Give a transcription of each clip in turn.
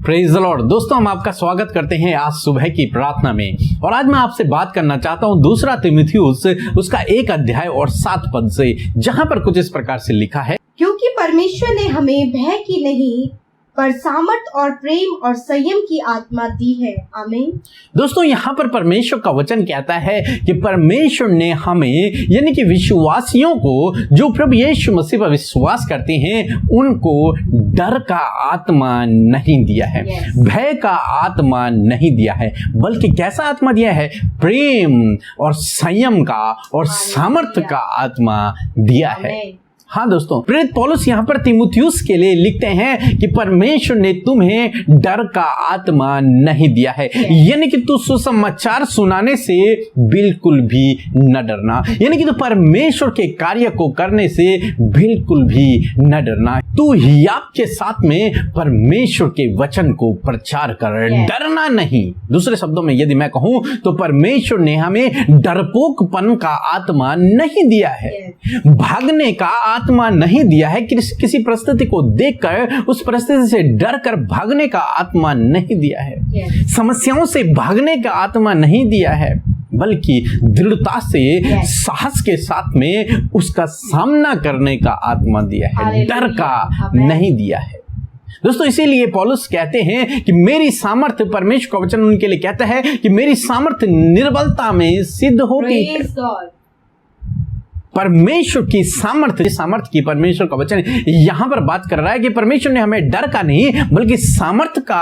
Praise the Lord. दोस्तों, हम आपका स्वागत करते हैं आज सुबह की प्रार्थना में। और आज मैं आपसे बात करना चाहता हूं 2 तीमुथियुस उसका 1 अध्याय और 7 पद से, जहां पर कुछ इस प्रकार से लिखा है, क्योंकि परमेश्वर ने हमें भय की नहीं पर सामर्थ और प्रेम और संयम की आत्मा दी है। आमीन। दोस्तों, यहाँ पर परमेश्वर का वचन कहता है कि परमेश्वर ने हमें, यानी कि विश्वासियों को, जो प्रभु यीशु मसीह पर विश्वास करते हैं, उनको डर का आत्मा नहीं दिया है, भय का आत्मा नहीं दिया है, बल्कि कैसा आत्मा दिया है? प्रेम और संयम का और सामर्थ्य का आत्मा दिया है। हाँ दोस्तों, प्रेरित पौलुस यहाँ पर तीमुथियुस के लिए लिखते हैं कि परमेश्वर ने तुम्हें डर का आत्मा नहीं दिया है, यानी कि तू सुसमाचार सुनाने से बिल्कुल भी न डरना, यानी कि तू परमेश्वर के कार्य को करने से बिल्कुल भी न डरना। तू हियाब के साथ में परमेश्वर के वचन को प्रचार कर, डरना नहीं। दूसरे शब्दों में यदि मैं कहूं तो परमेश्वर ने हमें डरपोकपन का आत्मा नहीं दिया है, भागने का आत्मा नहीं दिया है, किसी परिस्थिति को देखकर उस परिस्थिति से डर कर भागने का आत्मा नहीं दिया है, समस्याओं से भागने का आत्मा नहीं दिया है, बल्कि दृढ़ता से साहस के साथ में उसका सामना करने का आत्मा दिया है, डर का नहीं दिया है। दोस्तों, इसीलिए पौलुस कहते हैं कि मेरी सामर्थ्य, परमेश्वर का वचन उनके लिए कहता है कि मेरी सामर्थ्य निर्बलता में सिद्ध होती है। परमेश्वर की सामर्थ्य की परमेश्वर का वचन यहां पर बात कर रहा है कि परमेश्वर ने हमें डर का नहीं बल्कि सामर्थ्य का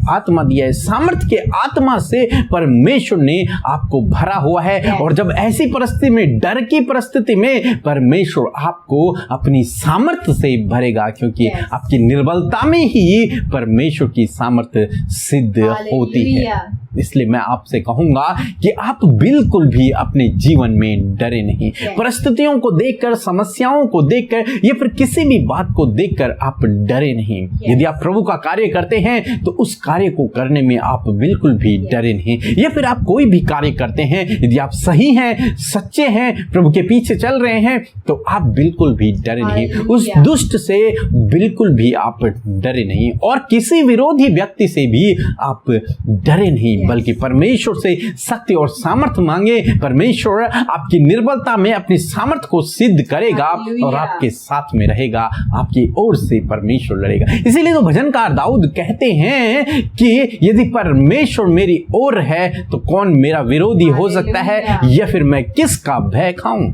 आत्मा दिया है। सामर्थ्य के आत्मा से परमेश्वर ने आपको भरा हुआ है, और जब ऐसी परिस्थिति में, डर की परिस्थिति में, परमेश्वर आपको अपनी सामर्थ्य से भरेगा, क्योंकि आपकी निर्बलता में ही परमेश्वर की सामर्थ्य सिद्ध होती है। इसलिए मैं आपसे कहूंगा कि आप बिल्कुल भी अपने जीवन में डरे नहीं। परिस्थितियों को देखकर, समस्याओं को देखकर, या फिर किसी भी बात को देखकर आप डरे नहीं। यदि आप प्रभु का कार्य करते हैं तो उस कार्य को करने में आप बिल्कुल भी डरे नहीं। या फिर आप कोई भी कार्य करते हैं, यदि आप सही हैं, सच्चे हैं, प्रभु के पीछे चल रहे हैं, तो आप बिल्कुल भी डरे नहीं। उस दुष्ट से बिल्कुल भी आप डरे नहीं, और किसी विरोधी व्यक्ति से भी आप डरे नहीं, बल्कि परमेश्वर से शक्ति और सामर्थ्य मांगे। परमेश्वर आपकी निर्बलता में अपनी सामर्थ्य को सिद्ध करेगा और आपके साथ में रहेगा, आपकी ओर से परमेश्वर लड़ेगा। इसीलिए तो भजनकार दाऊद कहते हैं कि यदि परमेश्वर मेरी ओर है तो कौन मेरा विरोधी हो सकता है, या फिर मैं किसका भय खाऊं?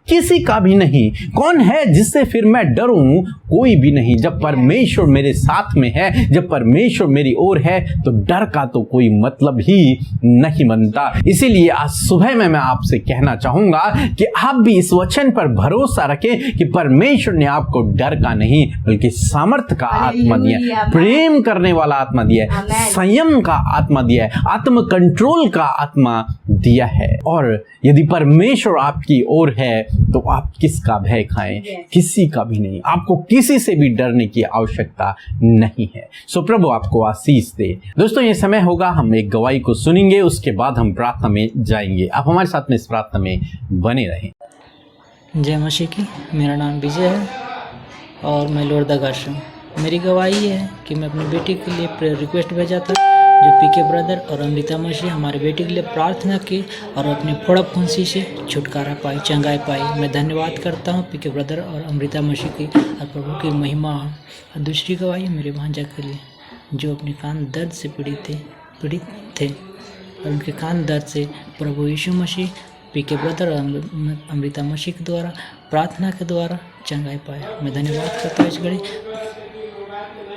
किसी का भी नहीं। कौन है जिससे फिर मैं डरूं? कोई भी नहीं। जब परमेश्वर मेरे साथ में है, जब परमेश्वर मेरी ओर है, तो डर का तो कोई मतलब ही नहीं बनता। इसीलिए आज सुबह में मैं आपसे कहना चाहूंगा कि आप भी इस वचन पर भरोसा रखें कि परमेश्वर ने आपको डर का नहीं बल्कि सामर्थ्य का आत्मा दिया है, प्रेम करने वाला आत्मा दिया है, संयम का आत्मा दिया है, आत्म कंट्रोल का आत्मा दिया है। और यदि परमेश्वर आपकी ओर है तो आप किसका भय खाएं? किसी का भी नहीं। आपको किसी से भी डरने की आवश्यकता नहीं है। सो प्रभु आपको आशीष दे। दोस्तों, ये समय होगा, हम एक गवाही को सुनेंगे, उसके बाद हम प्रार्थना में जाएंगे। आप हमारे साथ में इस प्रार्थना में बने रहें। जय मसीह की। मेरा नाम विजय है और मैं लोहरदगा से हूँ। मेरी गवाही है कि मैं अपनी बेटी के लिए प्रेयर रिक्वेस्ट भेजा था, जो पीके ब्रदर और अमृता मसीह हमारे बेटी के लिए प्रार्थना की और अपने फोड़ा फुंसी से छुटकारा पाई, चंगाई पाई। मैं धन्यवाद करता हूँ पीके ब्रदर और अमृता मसीह की, और प्रभु की महिमा। और दूसरी गवाही मेरे भांजा के लिए, जो अपने कान दर्द से पीड़ित थे और उनके कान दर्द से प्रभु यीशु मसीह, पीके ब्रदर और अमृता मसीह के द्वारा, प्रार्थना के द्वारा चंगाई पाया। मैं धन्यवाद करता हूँ इस घड़ी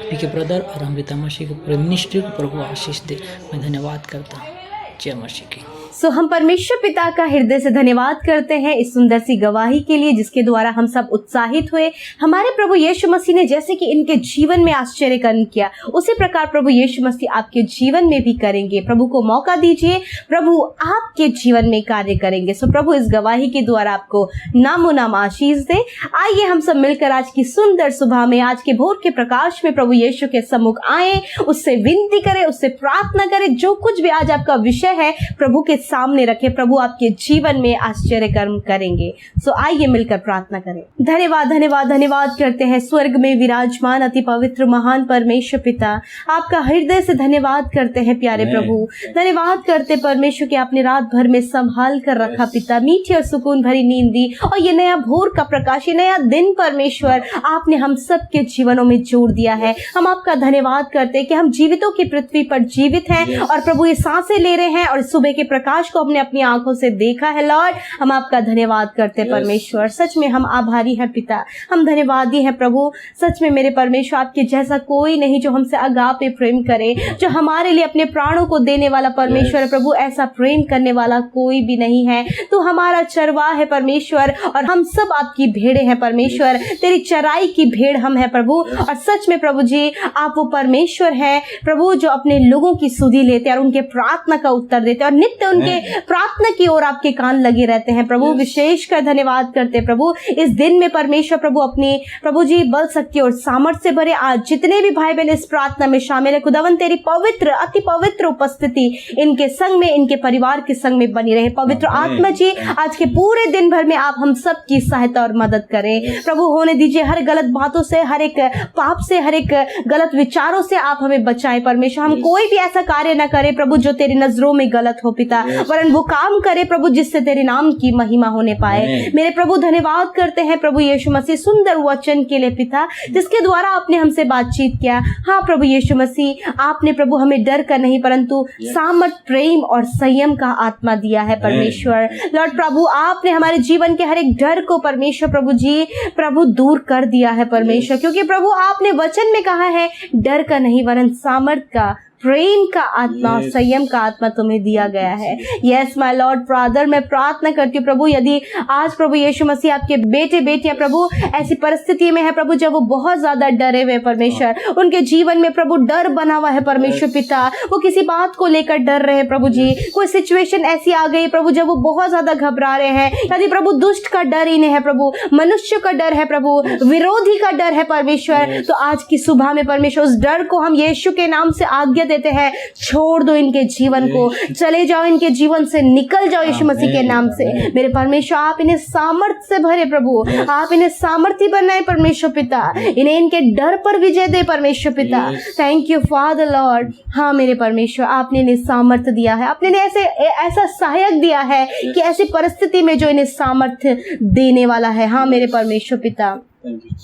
पीके ब्रदर और अमृता मसीह के पूरे मिनिस्ट्री को प्रभु आशीष दे। मैं धन्यवाद करता हूँ। जय मसीह की। हम परमेश्वर पिता का हृदय से धन्यवाद करते हैं इस सुंदर सी गवाही के लिए, जिसके द्वारा हम सब उत्साहित हुए। हमारे प्रभु यीशु मसीह ने जैसे कि इनके जीवन में आश्चर्य कर्म किया, उसी प्रकार प्रभु यीशु मसीह आपके जीवन में भी करेंगे। प्रभु को मौका दीजिए, प्रभु आपके जीवन में कार्य करेंगे। प्रभु इस गवाही के द्वारा आपको नामो नाम आशीष दे। आइए हम सब मिलकर आज की सुंदर सुबह में, आज के भोर के प्रकाश में प्रभु यीशु के सम्मुख आए, उससे विनती करें, उससे प्रार्थना करें। जो कुछ भी आज आपका विषय है, प्रभु के सामने रखे, प्रभु आपके जीवन में आश्चर्य कर्म करेंगे। सो आइए मिलकर प्रार्थना करें। धन्यवाद धन्यवाद धन्यवाद करते हैं स्वर्ग में विराजमान अति पवित्र महान परमेश्वर पिता, आपका हृदय से धन्यवाद करते हैं प्यारे प्रभु। धन्यवाद करते परमेश्वर कि आपने रात भर में संभाल कर रखा पिता, मीठी और सुकून भरी नींद दी, और ये नया भोर का प्रकाश, ये नया दिन परमेश्वर आपने हम सबके जीवनों में जोड़ दिया है। हम आपका धन्यवाद करते हैं कि हम जीवितों की पृथ्वी पर जीवित हैं और प्रभु ये सांसें ले रहे हैं और सुबह के प्रकाश को हमने अपनी आंखों से देखा है। लॉर्ड, हम आपका धन्यवाद करते हैं परमेश्वर, सच में हम आभारी हैं पिता, हम धन्यवादी हैं प्रभु। सच में मेरे परमेश्वर, आपके जैसा कोई नहीं जो हमसे अगापे प्रेम करे, जो हमारे लिए अपने प्राणों को देने वाला परमेश्वर है प्रभु। ऐसा प्रेम करने वाला कोई भी नहीं है। तू हमारा चरवाहा है परमेश्वर, और हम सब आपकी भेड़े हैं परमेश्वर, तेरी चराई की भेड़ हम है प्रभु। और सच में प्रभु जी, आप वो परमेश्वर हैं प्रभु जो अपने लोगों की सुधि लेते हैं और उनके प्रार्थना का उत्तर देते हैं, और नित्य उनके प्रार्थना की ओर आपके कान लगे रहते हैं प्रभु। विशेषकर धन्यवाद करते हैं प्रभु इस दिन में परमेश्वर प्रभु, अपनी प्रभु जी बल शक्ति और सामर्थ्य से भरे आज जितने भी भाई बहन इस प्रार्थना में शामिल है, खुदावन तेरी पवित्र अति पवित्र उपस्थिति इनके संग में, इनके परिवार के संग में बनी रहे। पवित्र आत्मा जी, आज के पूरे दिन भर में आप हम सब की सहायता और मदद करें प्रभु। होने दीजिए हर गलत बातों से, हर एक पाप से, हर एक गलत विचारों से आप हमें बचाएं परमेश्वर। हम कोई भी ऐसा कार्य न करें प्रभु जो तेरी नजरों में गलत हो पिता, वरन वो काम करे प्रभु जिससे तेरे नाम की महिमा होने पाए। मेरे प्रभु धन्यवाद करते हैं प्रभु यीशु मसीह सुंदर वचन के लिए पिता, जिसके द्वारा आपने हमसे बातचीत किया। हाँ प्रभु यीशु मसीह, आपने प्रभु हमें डर कर नहीं परंतु सामर्थ, प्रेम और संयम का आत्मा दिया है परमेश्वर। लॉर्ड प्रभु, आपने हमारे जीवन के हर एक डर को परमेश्वर प्रभु जी प्रभु दूर कर दिया है परमेश्वर, क्योंकि प्रभु आपने वचन में कहा है डर का नहीं वरन सामर्थ का, प्रेम का आत्मा और संयम का आत्मा तुम्हें दिया गया है। यस माय लॉर्ड फादर, मैं प्रार्थना करती हूँ प्रभु, यदि आज प्रभु यीशु मसीह आपके बेटे बेटियां प्रभु ऐसी परिस्थिति में है प्रभु जब वो बहुत ज्यादा डरे हुए परमेश्वर, उनके जीवन में प्रभु डर बना हुआ है परमेश्वर पिता, वो किसी बात को लेकर डर रहे हैं प्रभु जी, कोई सिचुएशन ऐसी आ गई प्रभु जब वो बहुत ज्यादा घबरा रहे हैं, यदि प्रभु दुष्ट का डर इन्हें है प्रभु, मनुष्य का डर है प्रभु, विरोधी का डर है परमेश्वर, तो आज की सुबह में परमेश्वर उस डर को हम यीशु के नाम से आज्ञा देते हैं, छोड़ दो इनके जीवन को, चले जाओ इनके जीवन से, निकल जाओ यीशु मसीह के नाम से। मेरे परमेश्वर, आप इन्हें सामर्थ्य से भरे प्रभु, आप इन्हें सामर्थ्य बनाए परमेश्वर पिता, इन्हें इनके डर पर विजय दे परमेश्वर पिता। Thank you father Lord. हाँ मेरे परमेश्वर, आपने इन्हें सामर्थ्य दिया है, आपने इन्हें ऐसा सहायक दिया है कि ऐसी परिस्थिति में जो इन्हें सामर्थ्य देने वाला है। हाँ मेरे परमेश्वर पिता,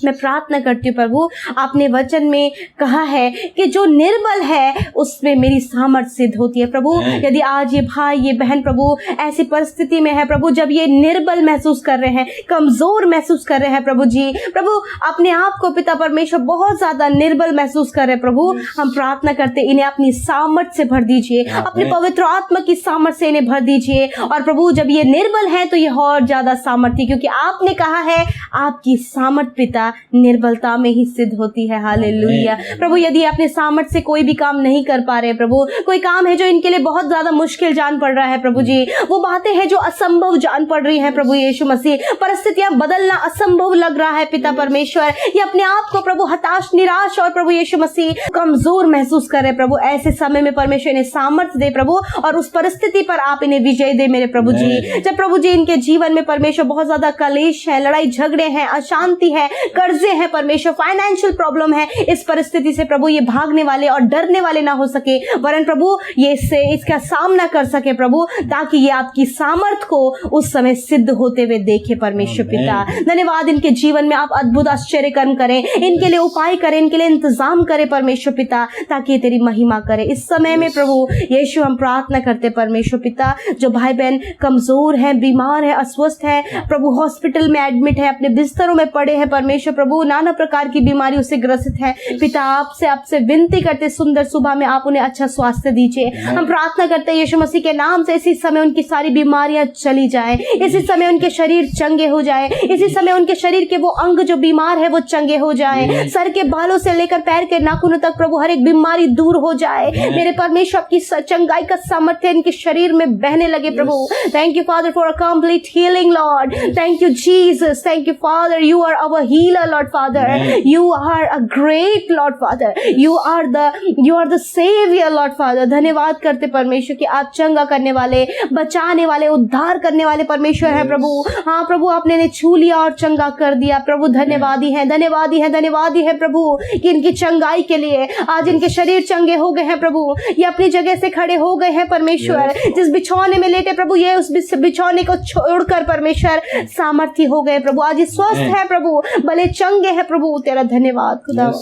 मैं प्रार्थना करती हूँ प्रभु, आपने वचन में कहा है कि जो निर्बल है उसमें मेरी सामर्थ्य सिद्ध होती है प्रभु। यदि आज ये भाई ये बहन प्रभु ऐसी परिस्थिति में है प्रभु जब ये निर्बल महसूस कर रहे हैं, कमजोर महसूस कर रहे हैं प्रभु जी, प्रभु अपने आप को पिता परमेश्वर बहुत ज्यादा निर्बल महसूस कर रहे हैं प्रभु, हम प्रार्थना करते इन्हें अपनी सामर्थ्य से भर दीजिए, अपने पवित्र आत्मा की सामर्थ्य से इन्हें भर दीजिए। और प्रभु जब ये निर्बल है तो ये और ज्यादा सामर्थ्य, क्योंकि आपने कहा है आपकी सामर्थ्य पिता निर्बलता में ही सिद्ध होती है। हालेलुया प्रभु, यदि अपने सामर्थ्य से कोई भी काम नहीं कर पा रहे प्रभु, कोई काम है जो इनके लिए बहुत ज्यादा मुश्किल जान पड़ रहा है प्रभु जी, वो बातें हैं जो असंभव जान पड़ रही हैं प्रभु यीशु मसीह, परिस्थितियां बदलना असंभव लग रहा है पिता परमेश्वर, ये अपने आप को प्रभु हताश, निराश और प्रभु यीशु मसीह कमजोर महसूस कर रहे प्रभु, ऐसे समय में परमेश्वर इन्हें सामर्थ्य दे प्रभु, और उस परिस्थिति पर आप इन्हें विजय दे मेरे प्रभु जी। जब प्रभु जी इनके जीवन में परमेश्वर बहुत ज्यादा कलेश है, लड़ाई झगड़े हैं, अशांति है, कर्जे हैं परमेश्वर, फाइनेंशियल प्रॉब्लम है, इस परिस्थिति से प्रभु ये भागने वाले और डरने वाले ना हो सके, वरन प्रभु ये इसका सामना कर सके प्रभु, ताकि ये आपकी सामर्थ्य को उस समय सिद्ध होते हुए देखे परमेश्वर पिता। धन्यवाद, इनके जीवन में आप अद्भुत आश्चर्य कर्म करें, इनके लिए उपाय करें, इनके लिए इंतजाम करें परमेश्वर पिता, ताकि ये तेरी महिमा करे। इस समय में प्रभु यीशु हम प्रार्थना करते परमेश्वर पिता, जो भाई बहन कमजोर है, बीमार है, अस्वस्थ है प्रभु, हॉस्पिटल में एडमिट है, अपने बिस्तरों में पड़े हैं परमेश्वर प्रभु, नाना प्रकार की बीमारियों से ग्रसित है पिता, आपसे विनती करते सुंदर सुबह में आप उन्हें अच्छा स्वास्थ्य दीजिए। हम प्रार्थना करते हैं यीशु मसीह के नाम से, इसी समय उनकी सारी बीमारियां चली जाए, इसी समय उनके शरीर चंगे हो जाए, इसी समय उनके शरीर के वो अंग जो बीमार है वो चंगे हो जाए, सर के बालों से लेकर पैर के नाखूनों तक प्रभु हर एक बीमारी दूर हो जाए। मेरे परमेश्वर आपकी चंगाई का सामर्थ्य इनके शरीर में बहने लगे प्रभु। Thank you Father for a complete healing Lord, thank you Jesus, thank you Father, you are our our healer, Lord Father. You are a great Lord Father. You are the Savior, Lord Father. धन्यवाद करते परमेश्वर कि आप चंगा करने वाले, बचाने वाले, उद्धार करने वाले परमेश्वर है प्रभु। हाँ प्रभु, आपने ने छू लिया और चंगा कर दिया प्रभु। धन्यवादी है, धन्यवादी है, धन्यवादी है प्रभु कि इनकी चंगाई के लिए आज इनके शरीर चंगे हो गए हैं प्रभु। ये अपनी जगह से खड़े हो गए हैं परमेश्वर। जिस बिछौने में लेटे प्रभु, ये उस बिछौने को छोड़कर परमेश्वर सामर्थ्य हो गए प्रभु। आज ये स्वस्थ है प्रभु, भले चंगे हैं प्रभु। तेरा धन्यवाद खुदा।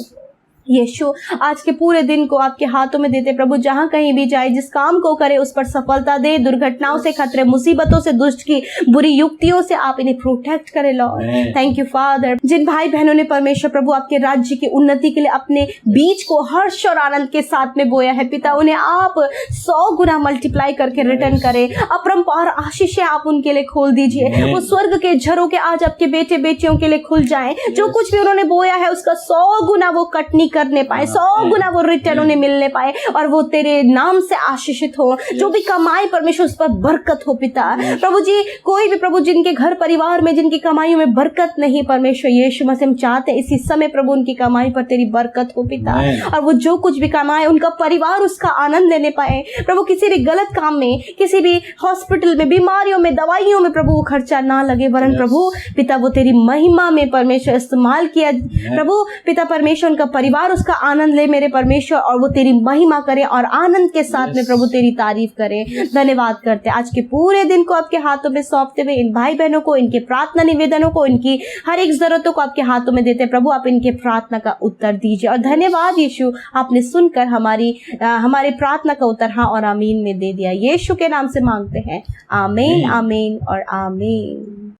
यीशु, आज के पूरे दिन को आपके हाथों में देते प्रभु। जहां कहीं भी जाए, जिस काम को करे उस पर सफलता दे। दुर्घटनाओं से, खतरे, मुसीबतों से, दुष्ट की बुरी युक्तियों से आप इन्हें प्रोटेक्ट करें लॉर्ड। Thank you Father. जिन भाई बहनों ने परमेश्वर प्रभु आपके राज्य की उन्नति के लिए अपने बीज को हर्ष और आनंद के साथ में बोया है पिता, उन्हें आप 100 गुना मल्टीप्लाई करके रिटर्न करें। अपरंपार आशीषें आप उनके लिए खोल दीजिए। वो स्वर्ग के झरोखे आज आपके बेटे बेटियों के लिए खुल जाएं। जो कुछ भी उन्होंने बोया है उसका 100 गुना वो कटनी करने पाए, 100 गुना वो रिटर्न उन्हें मिलने पाए और वो तेरे नाम से आशीषित हो। जो भी कमाई परमेश्वर उस पर बरकत हो पिता। प्रभु जी, कोई भी प्रभु जिनके घर परिवार में, जिनकी कमाइयों में बरकत नहीं, परमेश्वर यीशु मसीह हम चाहते हैं इसी समय प्रभु उनकी कमाई पर तेरी बरकत हो पिता। और वो जो कुछ भी कमाए उनका परिवार उसका आनंद लेने पाए प्रभु। किसी भी गलत काम में, किसी भी हॉस्पिटल में, बीमारियों में, दवाइयों में प्रभु वो खर्चा ना लगे, वरन प्रभु पिता वो तेरी महिमा में परमेश्वर इस्तेमाल किया प्रभु पिता। परमेश्वर उनका परिवार उसका आनंद ले मेरे परमेश्वर, और वो तेरी महिमा करे और आनंद के साथ में प्रभु तेरी तारीफ करे। धन्यवाद करते आज के पूरे दिन को आपके हाथों में सौंपते हुए इन भाई बहनों को, इनके प्रार्थना निवेदनों को, इनकी हर एक जरूरतों को आपके हाथों में देते प्रभु। आप इनके प्रार्थना का उत्तर दीजिए। और धन्यवाद यीशु, आपने सुनकर हमारे प्रार्थना का उत्तर हाँ और आमीन में दे दिया। यीशु के नाम से मांगते हैं, आमीन, आमीन और आमीन।